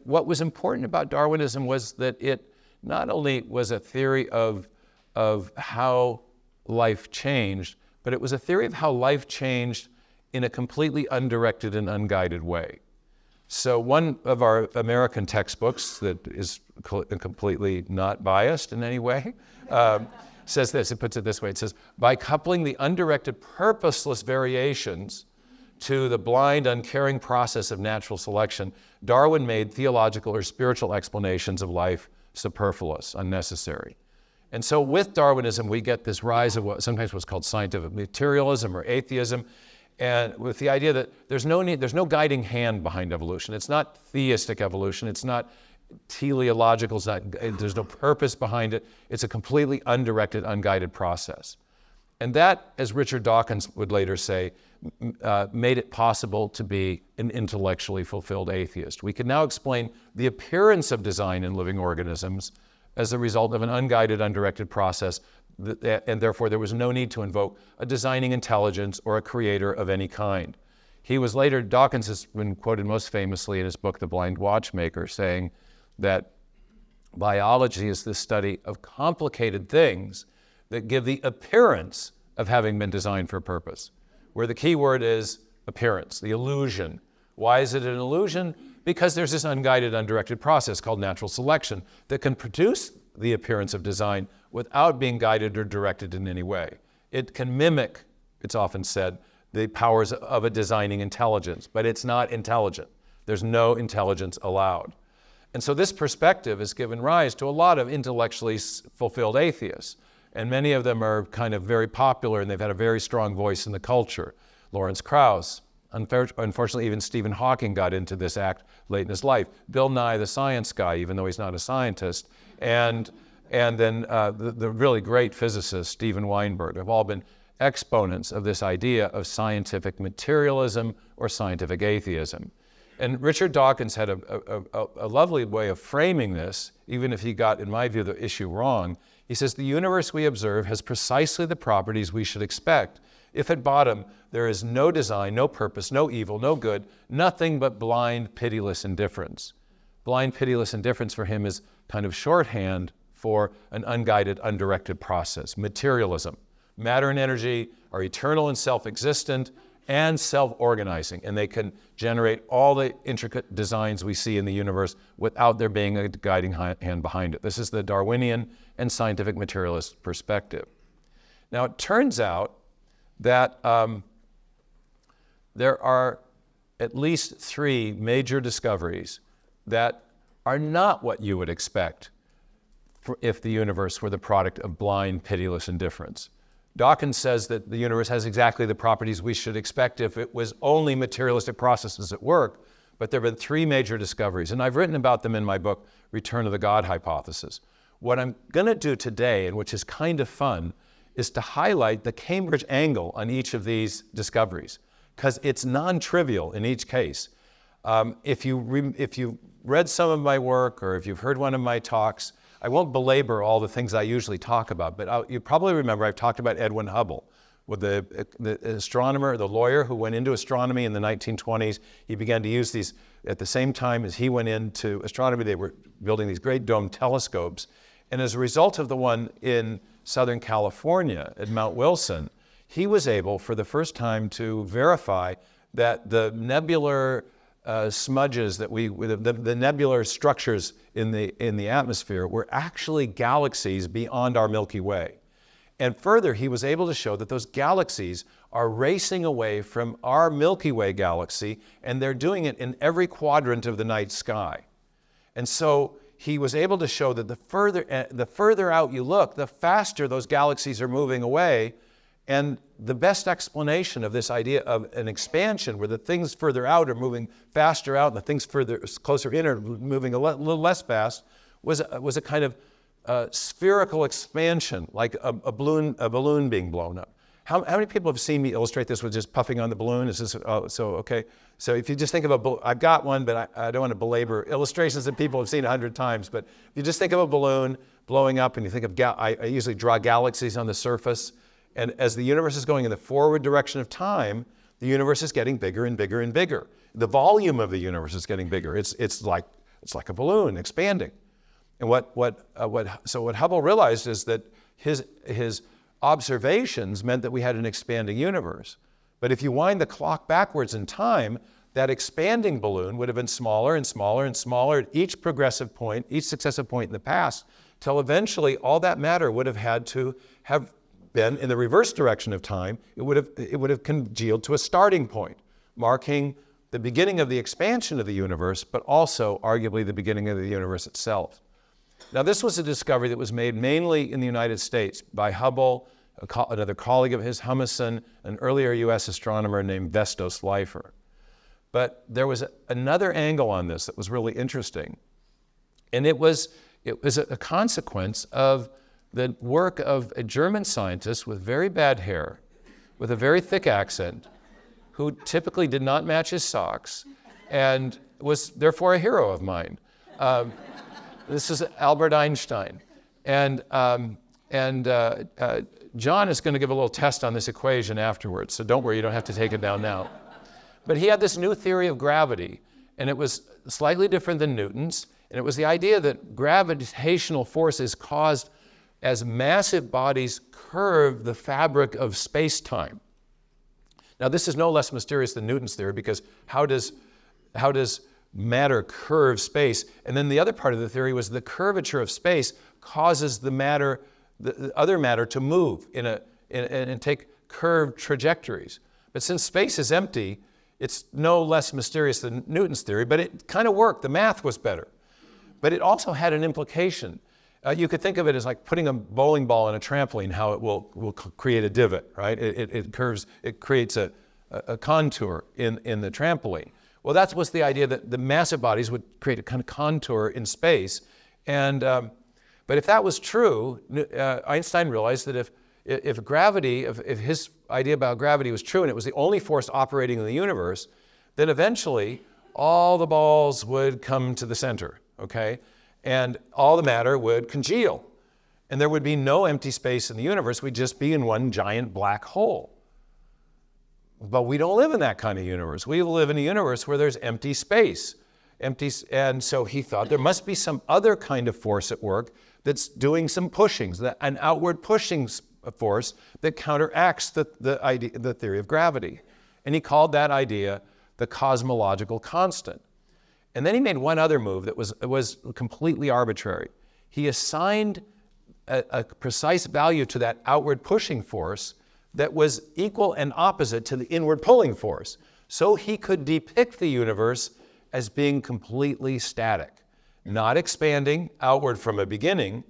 What was important about Darwinism was that it not only was a theory of how life changed, but it was a theory of how life changed in a completely undirected and unguided way. So one of our American textbooks that is completely not biased in any way says this, it puts it this way, it says, by coupling the undirected, purposeless variations to the blind, uncaring process of natural selection, Darwin made theological or spiritual explanations of life superfluous, unnecessary. And so with Darwinism, we get this rise of what sometimes was called scientific materialism or atheism, and with the idea that there's no guiding hand behind evolution. It's not theistic evolution. It's not teleological. There's no purpose behind it. It's a completely undirected, unguided process. And that, as Richard Dawkins would later say, made it possible to be an intellectually fulfilled atheist. We can now explain the appearance of design in living organisms as a result of an unguided, undirected process, and therefore there was no need to invoke a designing intelligence or a creator of any kind. He was later, Dawkins has been quoted most famously in his book, The Blind Watchmaker, saying that biology is the study of complicated things that give the appearance of having been designed for a purpose, where the key word is appearance, the illusion. Why is it an illusion? Because there's this unguided, undirected process called natural selection that can produce the appearance of design without being guided or directed in any way. It can mimic, it's often said, the powers of a designing intelligence, but it's not intelligent. There's no intelligence allowed. And so this perspective has given rise to a lot of intellectually fulfilled atheists. And many of them are kind of very popular, and they've had a very strong voice in the culture. Lawrence Krauss. Unfortunately, even Stephen Hawking got into this act late in his life. Bill Nye, the science guy, even though he's not a scientist. And then the really great physicist, Steven Weinberg, have all been exponents of this idea of scientific materialism or scientific atheism. And Richard Dawkins had a lovely way of framing this, even if he got, in my view, the issue wrong. He says, the universe we observe has precisely the properties we should expect if at bottom there is no design, no purpose, no evil, no good, nothing but blind, pitiless indifference. Blind, pitiless indifference for him is kind of shorthand for an unguided, undirected process, materialism. Matter and energy are eternal and self-existent and self-organizing, and they can generate all the intricate designs we see in the universe without there being a guiding hand behind it. This is the Darwinian and scientific materialist perspective. Now, it turns out that there are at least 3 major discoveries that are not what you would expect if the universe were the product of blind, pitiless indifference. Dawkins says that the universe has exactly the properties we should expect if it was only materialistic processes at work, but there have been 3 major discoveries, and I've written about them in my book, Return of the God Hypothesis. What I'm going to do today, and which is kind of fun, is to highlight the Cambridge angle on each of these discoveries, because it's non-trivial in each case. If you read some of my work, or if you've heard one of my talks, I won't belabor all the things I usually talk about, but you probably remember I've talked about Edwin Hubble, with the astronomer, the lawyer who went into astronomy in the 1920s. He began to use these at the same time as he went into astronomy. They were building these great dome telescopes. And as a result of the one in Southern California at Mount Wilson, he was able for the first time to verify that the nebular smudges that the nebular structures in the atmosphere were actually galaxies beyond our Milky Way. And further, he was able to show that those galaxies are racing away from our Milky Way galaxy, and they're doing it in every quadrant of the night sky. And so he was able to show that the further out you look, the faster those galaxies are moving away. And the best explanation of this idea of an expansion, where the things further out are moving faster out and the things closer in are moving a little less fast, was a kind of spherical expansion, like a balloon being blown up. How many people have seen me illustrate this with just puffing on the balloon? Is this, okay. So if you just think of I've got one, but I don't want to belabor illustrations that people have seen 100 times, but if you just think of a balloon blowing up and you think of, I usually draw galaxies on the surface, and as the universe is going in the forward direction of time, the universe is getting bigger and bigger and bigger. The volume of the universe is getting bigger. It's like It's like a balloon expanding. And what Hubble realized is that his observations meant that we had an expanding universe. But if you wind the clock backwards in time, that expanding balloon would have been smaller and smaller and smaller at each successive point in the past, till eventually all that matter would have had to have been in the reverse direction of time. It would have congealed to a starting point, marking the beginning of the expansion of the universe, but also arguably the beginning of the universe itself. Now, this was a discovery that was made mainly in the United States by Hubble, another colleague of his, Humason, an earlier US astronomer named Vestos Leifer. But there was another angle on this that was really interesting. And it was a consequence of the work of a German scientist with very bad hair, with a very thick accent, who typically did not match his socks, and was therefore a hero of mine. This is Albert Einstein. And John is going to give a little test on this equation afterwards, so don't worry, you don't have to take it down now. But he had this new theory of gravity, and it was slightly different than Newton's, and it was the idea that gravitational force is caused as massive bodies curve the fabric of space-time. Now, this is no less mysterious than Newton's theory, because how does matter curve space? And then the other part of the theory was the curvature of space causes the other matter to move and take curved trajectories. But since space is empty, it's no less mysterious than Newton's theory, but it kind of worked. The math was better. But it also had an implication. You could think of it as like putting a bowling ball in a trampoline, how it will create a divot, right? It curves, it creates a contour in the trampoline. Well, that was the idea, that the massive bodies would create a kind of contour in space. And but if that was true, Einstein realized that if his idea about gravity was true and it was the only force operating in the universe, then eventually all the balls would come to the center, okay? And all the matter would congeal. And there would be no empty space in the universe. We'd just be in one giant black hole. But we don't live in that kind of universe. We live in a universe where there's empty space. And so he thought there must be some other kind of force at work that's doing some pushings, an outward pushing force that counteracts the theory of gravity. And he called that idea the cosmological constant. And then he made one other move that was completely arbitrary. He assigned a precise value to that outward pushing force that was equal and opposite to the inward pulling force. So he could depict the universe as being completely static, not expanding outward from a beginning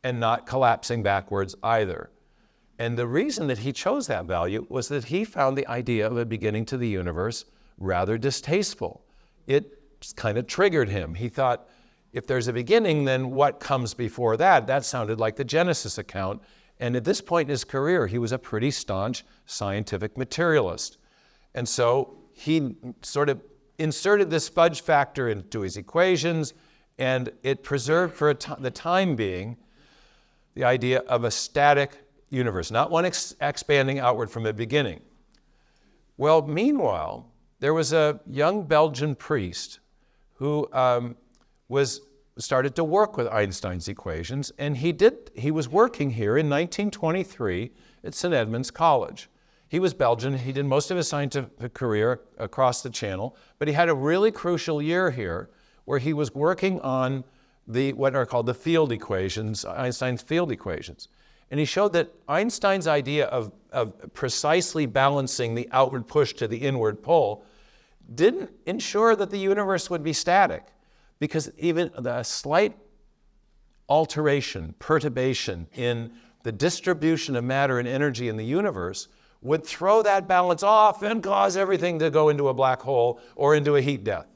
and not collapsing backwards either. And the reason that he chose that value was that he found the idea of a beginning to the universe rather distasteful. It kind of triggered him. He thought, if there's a beginning, then what comes before that? That sounded like the Genesis account. And at this point in his career, he was a pretty staunch scientific materialist. And so he sort of inserted this fudge factor into his equations, and it preserved for the time being the idea of a static universe, not one expanding outward from a beginning. Well, meanwhile, there was a young Belgian priest who started to work with Einstein's equations, and he was working here in 1923 at St. Edmund's College. He was Belgian. He did most of his scientific career across the channel, but he had a really crucial year here where he was working on what are called the field equations, Einstein's field equations. And he showed that Einstein's idea of precisely balancing the outward push to the inward pull didn't ensure that the universe would be static, because even the slight alteration, perturbation in the distribution of matter and energy in the universe would throw that balance off and cause everything to go into a black hole or into a heat death.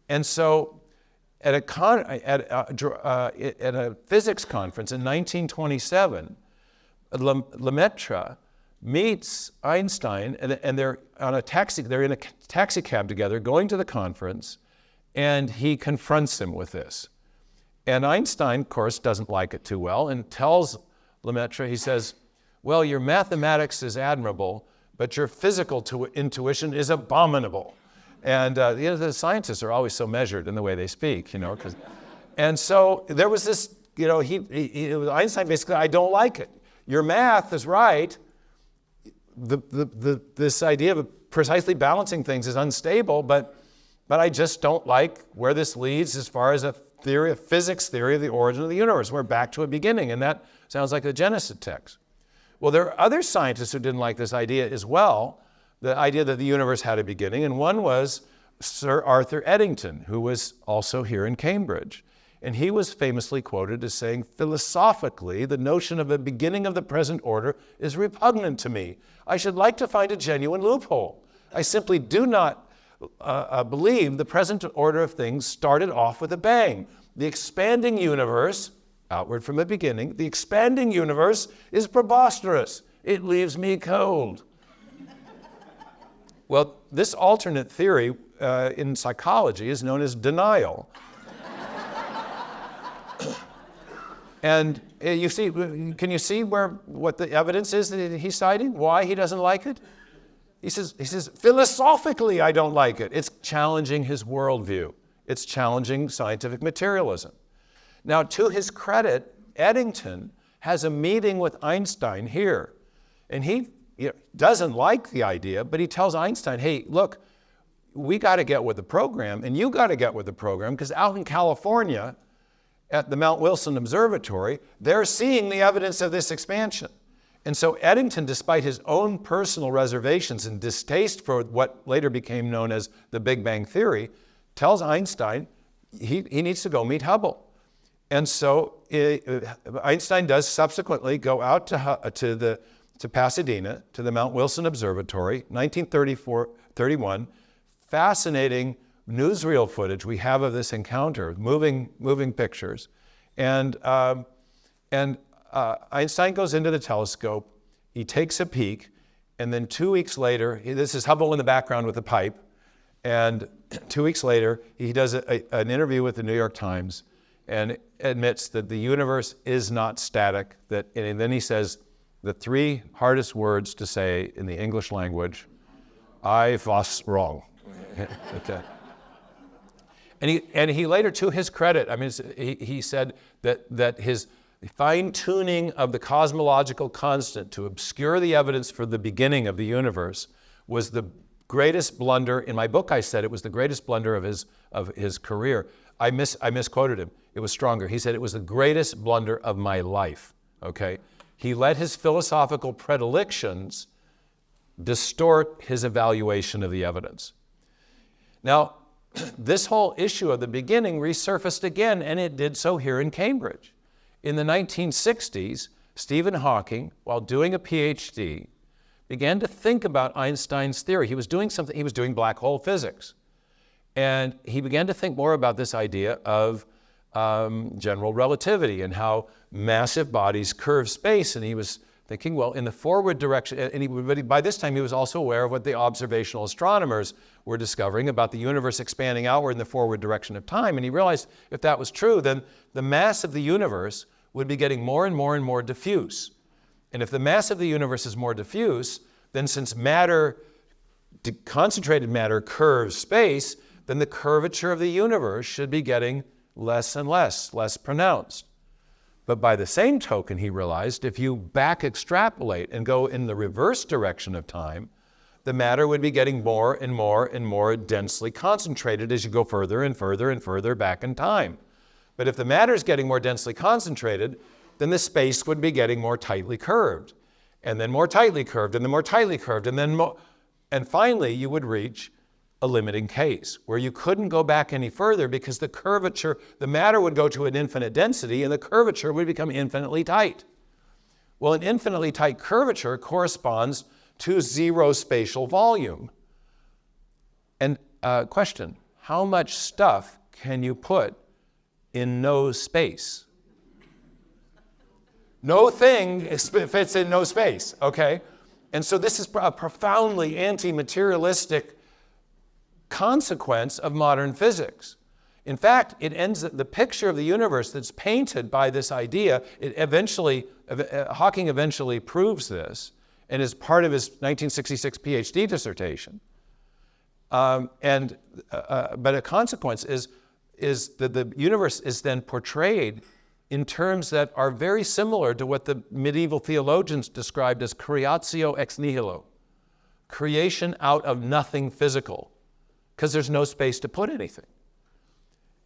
And so at a physics conference in 1927, Lemaitre meets Einstein, and they're in a taxi cab together going to the conference, and he confronts him with this. And Einstein, of course, doesn't like it too well and tells Lemaitre, he says, well, your mathematics is admirable, but your physical intuition is abominable. And the scientists are always so measured in the way they speak, And so there was this, Einstein basically, I don't like it. Your math is right. This idea of precisely balancing things is unstable, but I just don't like where this leads as far as a physics theory of the origin of the universe. We're back to a beginning, and that sounds like the Genesis text. Well, there are other scientists who didn't like this idea as well, the idea that the universe had a beginning, and one was Sir Arthur Eddington, who was also here in Cambridge. And he was famously quoted as saying, philosophically, the notion of a beginning of the present order is repugnant to me. I should like to find a genuine loophole. I simply do not believe the present order of things started off with a bang. The expanding universe, outward from a beginning, the expanding universe is preposterous. It leaves me cold. Well, this alternate theory in psychology is known as denial. And you see, can you see what the evidence is that he's citing? Why he doesn't like it? He says, philosophically, I don't like it. It's challenging his worldview. It's challenging scientific materialism. Now, to his credit, Eddington has a meeting with Einstein here. And he doesn't like the idea, but he tells Einstein, hey, look, we got to get with the program, and you got to get with the program, because out in California, at the Mount Wilson Observatory, they're seeing the evidence of this expansion. And so Eddington, despite his own personal reservations and distaste for what later became known as the Big Bang Theory, tells Einstein he needs to go meet Hubble. And so Einstein does subsequently go out to Pasadena, to the Mount Wilson Observatory, 1931, fascinating newsreel footage we have of this encounter, moving pictures. And Einstein goes into the telescope, he takes a peek, and then 2 weeks later, this is Hubble in the background with a pipe, and 2 weeks later, he does an interview with the New York Times and admits that the universe is not static, and then he says the three hardest words to say in the English language, I was wrong. Okay. And he later, to his credit, he said that his fine-tuning of the cosmological constant to obscure the evidence for the beginning of the universe was the greatest blunder. In my book, I said it was the greatest blunder of his career. I misquoted him. It was stronger. He said it was the greatest blunder of my life. Okay, he let his philosophical predilections distort his evaluation of the evidence. Now, this whole issue of the beginning resurfaced again, and it did so here in Cambridge. In the 1960s, Stephen Hawking, while doing a PhD, began to think about Einstein's theory. He was doing black hole physics. And he began to think more about this idea of general relativity and how massive bodies curve space. And he was thinking, well, in the forward direction, and by this time he was also aware of what the observational astronomers were discovering about the universe expanding outward in the forward direction of time. And he realized if that was true, then the mass of the universe would be getting more and more and more diffuse. And if the mass of the universe is more diffuse, then since concentrated matter curves space, then the curvature of the universe should be getting less and less pronounced. But by the same token, he realized if you back extrapolate and go in the reverse direction of time, the matter would be getting more and more and more densely concentrated as you go further and further and further back in time. But if the matter is getting more densely concentrated, then the space would be getting more tightly curved, and then more tightly curved, and then more tightly curved, and finally you would reach a limiting case where you couldn't go back any further because the curvature, the matter would go to an infinite density and the curvature would become infinitely tight. Well, an infinitely tight curvature corresponds to zero spatial volume. And question, how much stuff can you put in no space? No thing fits in no space, okay? And so this is a profoundly anti-materialistic consequence of modern physics. In fact, the picture of the universe that's painted by this idea, Hawking eventually proves this, and is part of his 1966 PhD dissertation. But a consequence is that the universe is then portrayed in terms that are very similar to what the medieval theologians described as creatio ex nihilo, creation out of nothing physical, because there's no space to put anything.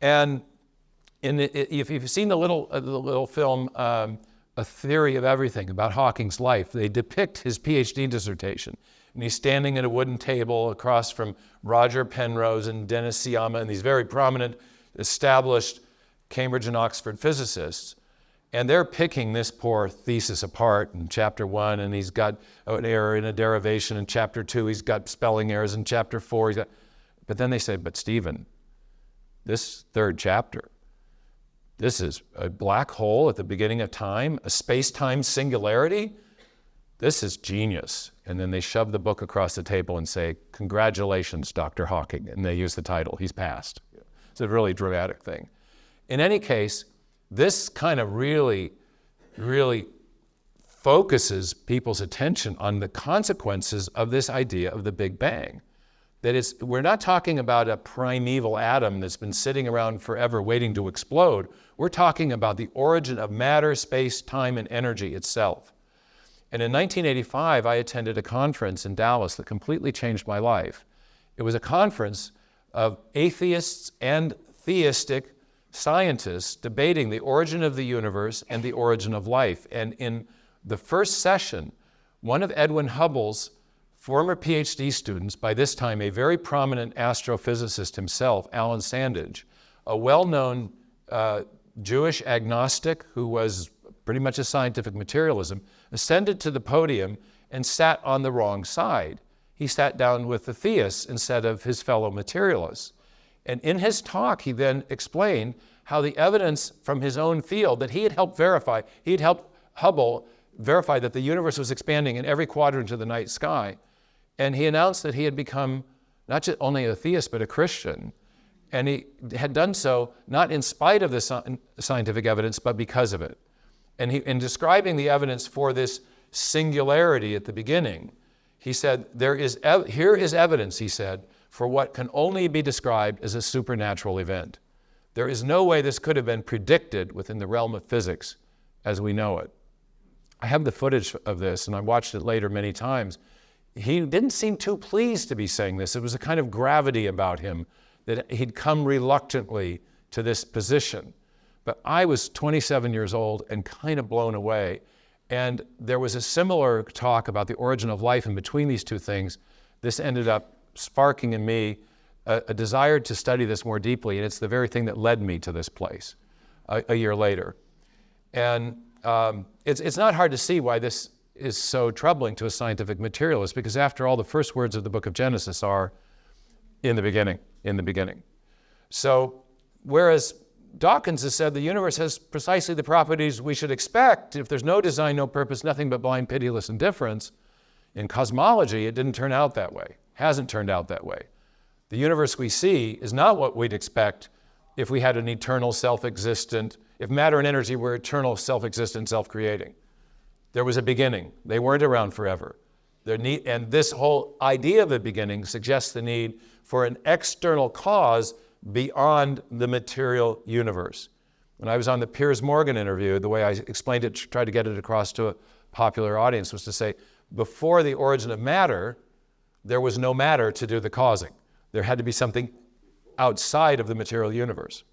And if you've seen the little film, A Theory of Everything, about Hawking's life, they depict his PhD dissertation. And he's standing at a wooden table across from Roger Penrose and Dennis Sciama and these very prominent, established Cambridge and Oxford physicists. And they're picking this poor thesis apart in chapter 1, and he's got an error in a derivation. In chapter 2, he's got spelling errors. In chapter 4, he's got... But then they say, but Stephen, this third chapter, this is a black hole at the beginning of time, a space-time singularity. This is genius. And then they shove the book across the table and say, congratulations, Dr. Hawking. And they use the title, he's passed. It's a really dramatic thing. In any case, this kind of really focuses people's attention on the consequences of this idea of the Big Bang. That is, we're not talking about a primeval atom that's been sitting around forever waiting to explode. We're talking about the origin of matter, space, time, and energy itself. And in 1985, I attended a conference in Dallas that completely changed my life. It was a conference of atheists and theistic scientists debating the origin of the universe and the origin of life. And in the first session, one of Edwin Hubble's former PhD students, by this time a very prominent astrophysicist himself, Alan Sandage, a well-known Jewish agnostic who was pretty much a scientific materialism, ascended to the podium and sat on the wrong side. He sat down with the theists instead of his fellow materialists. And in his talk, he then explained how the evidence from his own field that he had helped verify, he had helped Hubble verify that the universe was expanding in every quadrant of the night sky. And he announced that he had become not just only a theist, but a Christian. And he had done so not in spite of the scientific evidence, but because of it. And in describing the evidence for this singularity at the beginning, he said, here is evidence, he said, for what can only be described as a supernatural event. There is no way this could have been predicted within the realm of physics as we know it. I have the footage of this, and I watched it later many times. He didn't seem too pleased to be saying this. It was a kind of gravity about him that he'd come reluctantly to this position. But I was 27 years old and kind of blown away. And there was a similar talk about the origin of life, and between these two things, this ended up sparking in me a desire to study this more deeply, and it's the very thing that led me to this place a year later. And it's not hard to see why this is so troubling to a scientific materialist, because after all, the first words of the book of Genesis are, in the beginning, in the beginning. So, whereas Dawkins has said the universe has precisely the properties we should expect. If there's no design, no purpose, nothing but blind, pitiless indifference, in cosmology, it didn't turn out that way, hasn't turned out that way. The universe we see is not what we'd expect if we had an eternal self-existent, if matter and energy were eternal, self-existent, self-creating. There was a beginning. They weren't around forever. And this whole idea of a beginning suggests the need for an external cause beyond the material universe. When I was on the Piers Morgan interview, the way I explained it, tried to get it across to a popular audience, was to say, before the origin of matter, there was no matter to do the causing. There had to be something outside of the material universe.